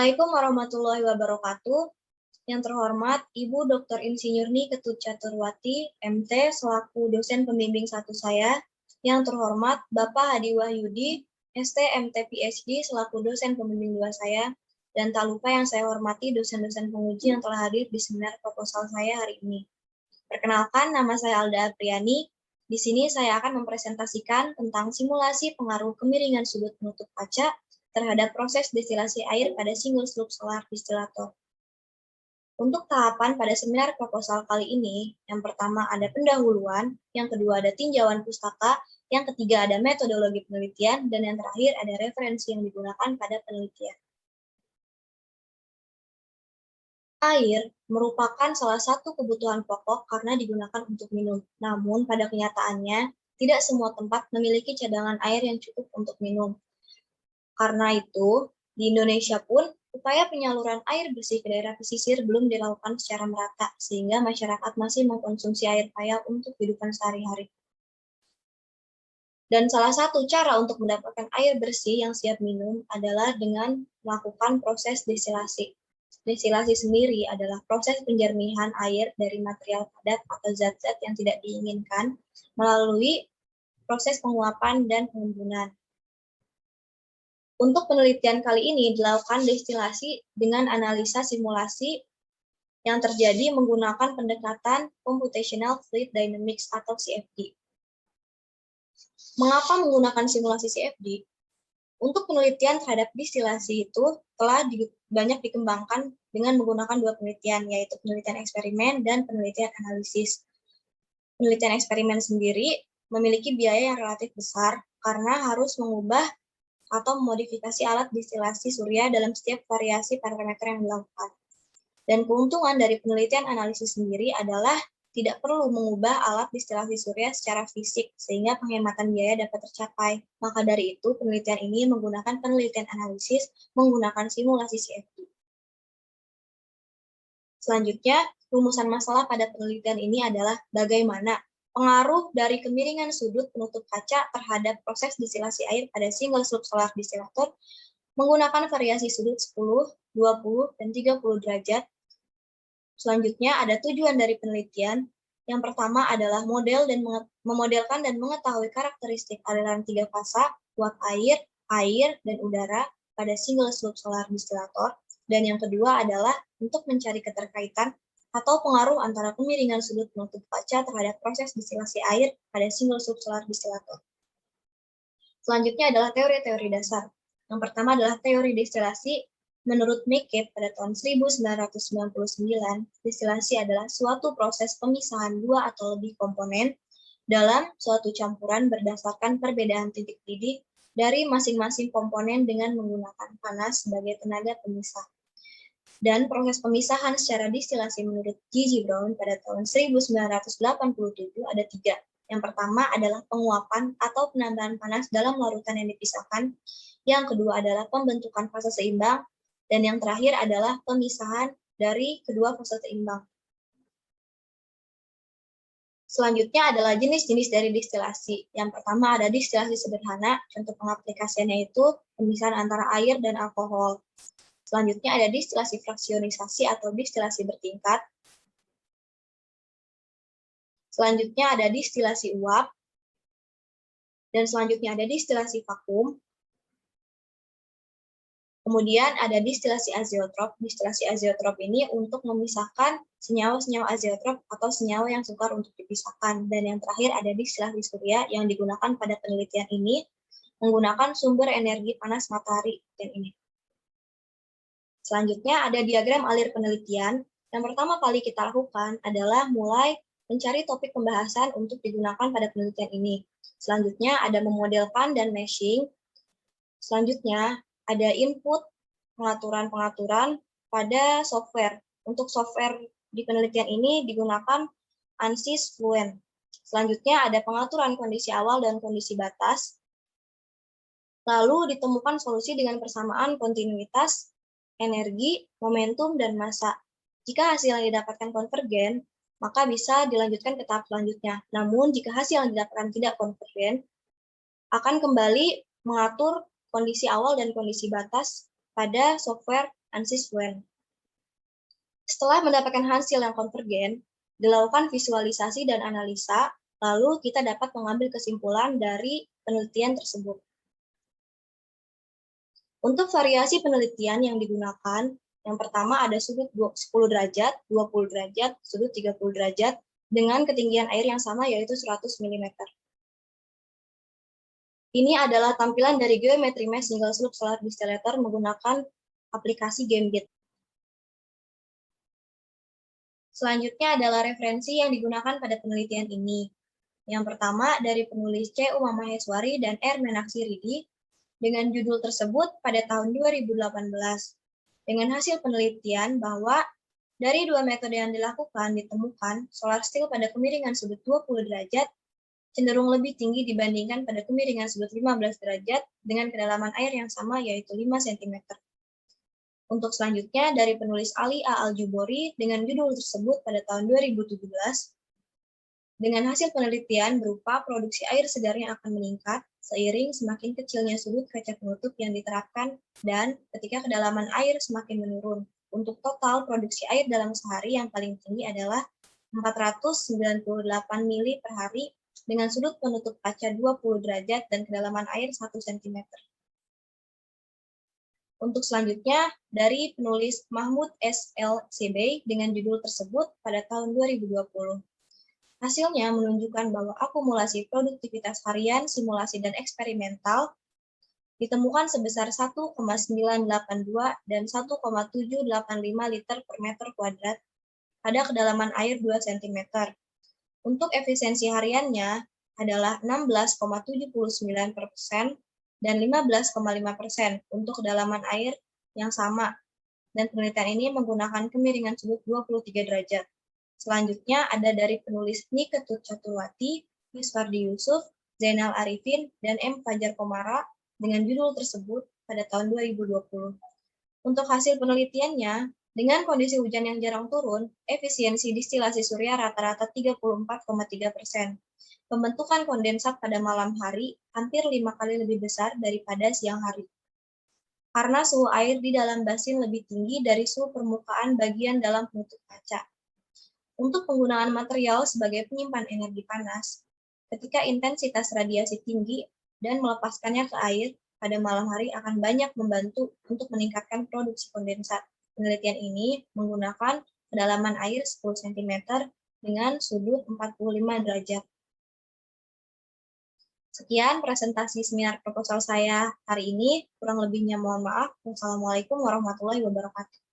Assalamualaikum warahmatullahi wabarakatuh. Yang terhormat Ibu Dr. Insinyur Ni Ketut Caturwati, MT, selaku dosen pembimbing 1 saya. Yang terhormat Bapak Hadi Wahyudi, ST, MT, PhD, selaku dosen pembimbing 2 saya. Dan tak lupa yang saya hormati dosen-dosen penguji yang telah hadir di seminar proposal saya hari ini. Perkenalkan, nama saya Alda Apriani. Di sini saya akan mempresentasikan tentang simulasi pengaruh kemiringan sudut penutup kaca terhadap proses destilasi air pada single slope solar distillator. Untuk tahapan pada seminar proposal kali ini, yang pertama ada pendahuluan, yang kedua ada tinjauan pustaka, yang ketiga ada metodologi penelitian, dan yang terakhir ada referensi yang digunakan pada penelitian. Air merupakan salah satu kebutuhan pokok karena digunakan untuk minum. Namun, pada kenyataannya, tidak semua tempat memiliki cadangan air yang cukup untuk minum. Karena itu, di Indonesia pun, upaya penyaluran air bersih ke daerah pesisir belum dilakukan secara merata, sehingga masyarakat masih mengkonsumsi air payah untuk kehidupan sehari-hari. Dan salah satu cara untuk mendapatkan air bersih yang siap minum adalah dengan melakukan proses destilasi. Destilasi sendiri adalah proses penjernihan air dari material padat atau zat-zat yang tidak diinginkan melalui proses penguapan dan pengembunan. Untuk penelitian kali ini dilakukan destilasi dengan analisa simulasi yang terjadi menggunakan pendekatan Computational Fluid Dynamics atau CFD. Mengapa menggunakan simulasi CFD? Untuk penelitian terhadap destilasi itu telah banyak dikembangkan dengan menggunakan 2 penelitian, yaitu penelitian eksperimen dan penelitian analisis. Penelitian eksperimen sendiri memiliki biaya yang relatif besar karena harus mengubah atau memodifikasi alat destilasi surya dalam setiap variasi parameter yang dilakukan. Dan keuntungan dari penelitian analisis sendiri adalah tidak perlu mengubah alat destilasi surya secara fisik, sehingga penghematan biaya dapat tercapai. Maka dari itu, penelitian ini menggunakan penelitian analisis menggunakan simulasi CFD. Selanjutnya, rumusan masalah pada penelitian ini adalah bagaimana pengaruh dari kemiringan sudut penutup kaca terhadap proses destilasi air pada single slope solar distillator menggunakan variasi sudut 10, 20, dan 30 derajat. Selanjutnya ada tujuan dari penelitian. Yang pertama adalah memodelkan dan mengetahui karakteristik aliran 3 fasa, uap air, dan udara pada single slope solar distillator. Dan yang kedua adalah untuk mencari keterkaitan atau pengaruh antara kemiringan sudut penutup kaca terhadap proses destilasi air pada single slope solar distillator. Selanjutnya adalah teori-teori dasar. Yang pertama adalah teori destilasi. Menurut McCabe pada tahun 1999, destilasi adalah suatu proses pemisahan 2 atau lebih komponen dalam suatu campuran berdasarkan perbedaan titik didih dari masing-masing komponen dengan menggunakan panas sebagai tenaga pemisah. Dan proses pemisahan secara destilasi menurut G.G. Brown pada tahun 1987 ada 3. Yang pertama adalah penguapan atau penambahan panas dalam larutan yang dipisahkan. Yang kedua adalah pembentukan fase seimbang. Dan yang terakhir adalah pemisahan dari kedua fase seimbang. Selanjutnya adalah jenis-jenis dari destilasi. Yang pertama ada destilasi sederhana, contoh pengaplikasiannya itu pemisahan antara air dan alkohol. Selanjutnya ada destilasi fraksionisasi atau destilasi bertingkat. Selanjutnya ada destilasi uap. Dan selanjutnya ada destilasi vakum. Kemudian ada destilasi azeotrop. Destilasi azeotrop ini untuk memisahkan senyawa-senyawa azeotrop atau senyawa yang sukar untuk dipisahkan. Dan yang terakhir ada destilasi surya yang digunakan pada penelitian ini menggunakan sumber energi panas matahari dan ini. Selanjutnya ada diagram alir penelitian. Yang pertama kali kita lakukan adalah mulai mencari topik pembahasan untuk digunakan pada penelitian ini. Selanjutnya ada memodelkan dan meshing. Selanjutnya ada input pengaturan-pengaturan pada software. Untuk software di penelitian ini digunakan ANSYS Fluent. Selanjutnya ada pengaturan kondisi awal dan kondisi batas. Lalu ditemukan solusi dengan persamaan kontinuitas, energi, momentum, dan massa. Jika hasil yang didapatkan konvergen, maka bisa dilanjutkan ke tahap selanjutnya. Namun, jika hasil yang didapatkan tidak konvergen, akan kembali mengatur kondisi awal dan kondisi batas pada software ANSYS WEN. Setelah mendapatkan hasil yang konvergen, dilakukan visualisasi dan analisa, lalu kita dapat mengambil kesimpulan dari penelitian tersebut. Untuk variasi penelitian yang digunakan, yang pertama ada sudut 10 derajat, 20 derajat, sudut 30 derajat, dengan ketinggian air yang sama yaitu 100 mm. Ini adalah tampilan dari geometri mesh single slope solar distillator menggunakan aplikasi GameGet. Selanjutnya adalah referensi yang digunakan pada penelitian ini. Yang pertama dari penulis C. Uma Maheswari dan R. Meenakshi Ridhi dengan judul tersebut pada tahun 2018. Dengan hasil penelitian bahwa dari dua metode yang dilakukan ditemukan solar steel pada kemiringan sudut 20 derajat cenderung lebih tinggi dibandingkan pada kemiringan sudut 15 derajat dengan kedalaman air yang sama yaitu 5 cm. Untuk selanjutnya dari penulis Ali A. Al-Jubori dengan judul tersebut pada tahun 2017, dengan hasil penelitian berupa produksi air segar yang akan meningkat seiring semakin kecilnya sudut kaca penutup yang diterapkan dan ketika kedalaman air semakin menurun. Untuk total produksi air dalam sehari yang paling tinggi adalah 498 mili per hari dengan sudut penutup kaca 20 derajat dan kedalaman air 1 cm. Untuk selanjutnya, dari penulis Mahmud S. L. Sebei dengan judul tersebut pada tahun 2020. Hasilnya menunjukkan bahwa akumulasi produktivitas harian, simulasi, dan eksperimental ditemukan sebesar 1,982 dan 1,785 liter per meter kuadrat pada kedalaman air 2 cm. Untuk efisiensi hariannya adalah 16,79% dan 15,5% untuk kedalaman air yang sama. Dan penelitian ini menggunakan kemiringan sudut 23 derajat. Selanjutnya ada dari penulis Ni Ketut Caturwati, Miswardi Yusuf, Zainal Arifin, dan M. Fajar Komara dengan judul tersebut pada tahun 2020. Untuk hasil penelitiannya, dengan kondisi hujan yang jarang turun, efisiensi distilasi surya rata-rata 34,3%. Pembentukan kondensat pada malam hari hampir 5 kali lebih besar daripada siang hari. Karena suhu air di dalam basin lebih tinggi dari suhu permukaan bagian dalam penutup kaca. Untuk penggunaan material sebagai penyimpan energi panas, ketika intensitas radiasi tinggi dan melepaskannya ke air pada malam hari akan banyak membantu untuk meningkatkan produksi kondensat. Penelitian ini menggunakan kedalaman air 10 cm dengan sudut 45 derajat. Sekian presentasi seminar proposal saya hari ini. Kurang lebihnya mohon maaf. Wassalamualaikum warahmatullahi wabarakatuh.